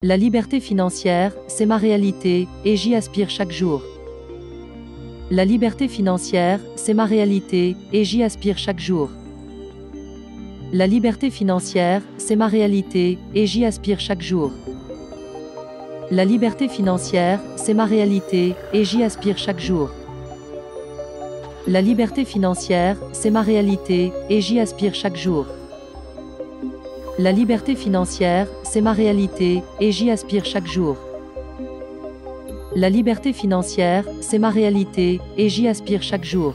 La liberté financière, c'est ma réalité, et j'y aspire chaque jour. La liberté financière, c'est ma réalité, et j'y aspire chaque jour. La liberté financière, c'est ma réalité, et j'y aspire chaque jour. La liberté financière, c'est ma réalité, et j'y aspire chaque jour. La liberté financière, c'est ma réalité, et j'y aspire chaque jour. La liberté financière, c'est ma réalité, et j'y aspire chaque jour. La liberté financière, c'est ma réalité, et j'y aspire chaque jour.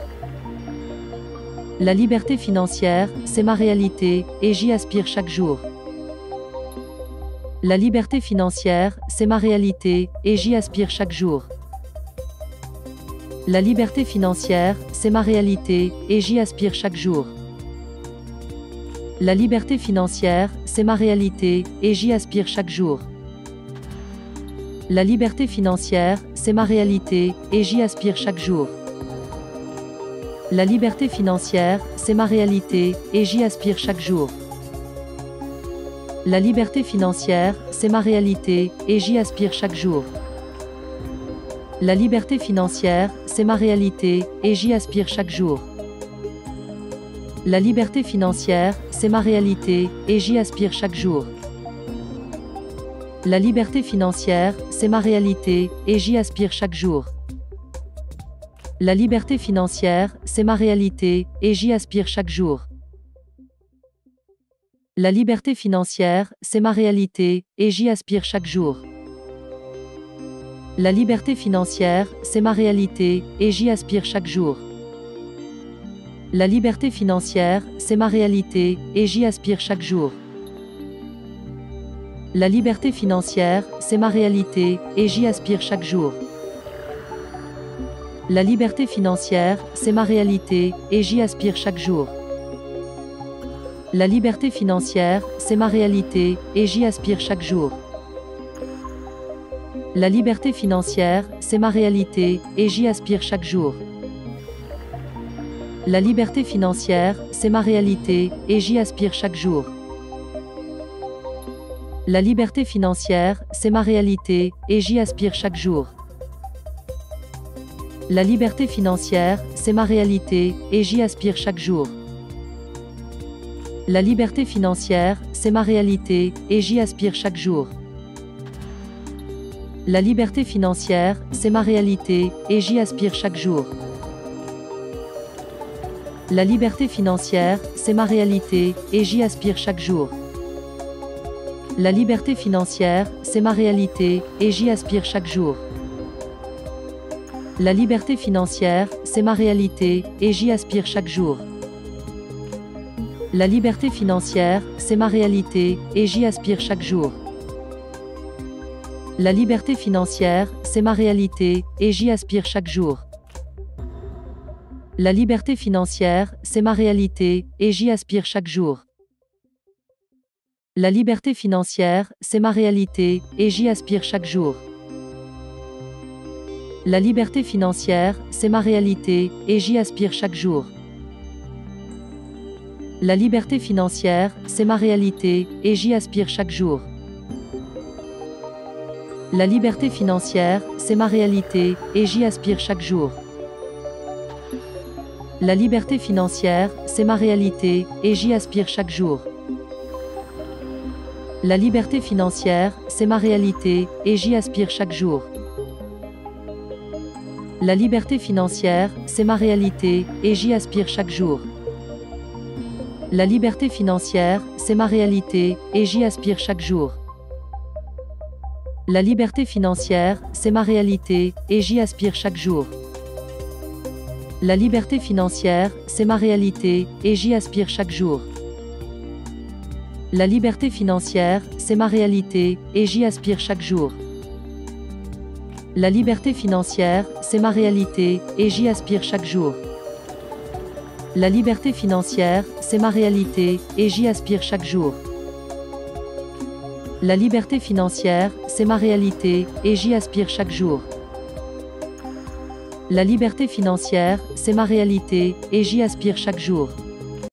La liberté financière, c'est ma réalité, et j'y aspire chaque jour. La liberté financière, c'est ma réalité, et j'y aspire chaque jour. La liberté financière, c'est ma réalité, et j'y aspire chaque jour. La liberté financière, c'est ma réalité, et j'y aspire chaque jour. La liberté financière, c'est ma réalité, et j'y aspire chaque jour. La liberté financière, c'est ma réalité, et j'y aspire chaque jour. La liberté financière, c'est ma réalité, et j'y aspire chaque jour. La liberté financière, c'est ma réalité, et j'y aspire chaque jour. La liberté financière, c'est ma réalité, et j'y aspire chaque jour. La liberté financière, c'est ma réalité, et j'y aspire chaque jour. La liberté financière, c'est ma réalité, et j'y aspire chaque jour. La liberté financière, c'est ma réalité, et j'y aspire chaque jour. La liberté financière, c'est ma réalité, et j'y aspire chaque jour. La liberté financière, c'est ma réalité, et j'y aspire chaque jour. La liberté financière, c'est ma réalité, et j'y aspire chaque jour. La liberté financière, c'est ma réalité, et j'y aspire chaque jour. La liberté financière, c'est ma réalité, et j'y aspire chaque jour. La liberté financière, c'est ma réalité, et j'y aspire chaque jour. La liberté financière, c'est ma réalité, et j'y aspire chaque jour. La liberté financière, c'est ma réalité, et j'y aspire chaque jour. La liberté financière, c'est ma réalité, et j'y aspire chaque jour. La liberté financière, c'est ma réalité, et j'y aspire chaque jour. La liberté financière, c'est ma réalité, et j'y aspire chaque jour. La liberté financière, c'est ma réalité, et j'y aspire chaque jour. La liberté financière, c'est ma réalité, et j'y aspire chaque jour. La liberté financière, c'est ma réalité, et j'y aspire chaque jour. La liberté financière, c'est ma réalité, et j'y aspire chaque jour. La liberté financière, c'est ma réalité, et j'y aspire chaque jour. La liberté financière, c'est ma réalité, et j'y aspire chaque jour. La liberté financière, c'est ma réalité, et j'y aspire chaque jour. La liberté financière, c'est ma réalité, et j'y aspire chaque jour. La liberté financière, c'est ma réalité, et j'y aspire chaque jour. La liberté financière, c'est ma réalité, et j'y aspire chaque jour. La liberté financière, c'est ma réalité, et j'y aspire chaque jour. La liberté financière, c'est ma réalité, et j'y aspire chaque jour. La liberté financière, c'est ma réalité, et j'y aspire chaque jour. La liberté financière, c'est ma réalité, et j'y aspire chaque jour. La liberté financière, c'est ma réalité, et j'y aspire chaque jour. La liberté financière, c'est ma réalité, et j'y aspire chaque jour. La liberté financière, c'est ma réalité, et j'y aspire chaque jour. La liberté financière, c'est ma réalité, et j'y aspire chaque jour. La liberté financière, c'est ma réalité, et j'y aspire chaque jour. La liberté financière, c'est ma réalité, et j'y aspire chaque jour. La liberté financière, c'est ma réalité, et j'y aspire chaque jour.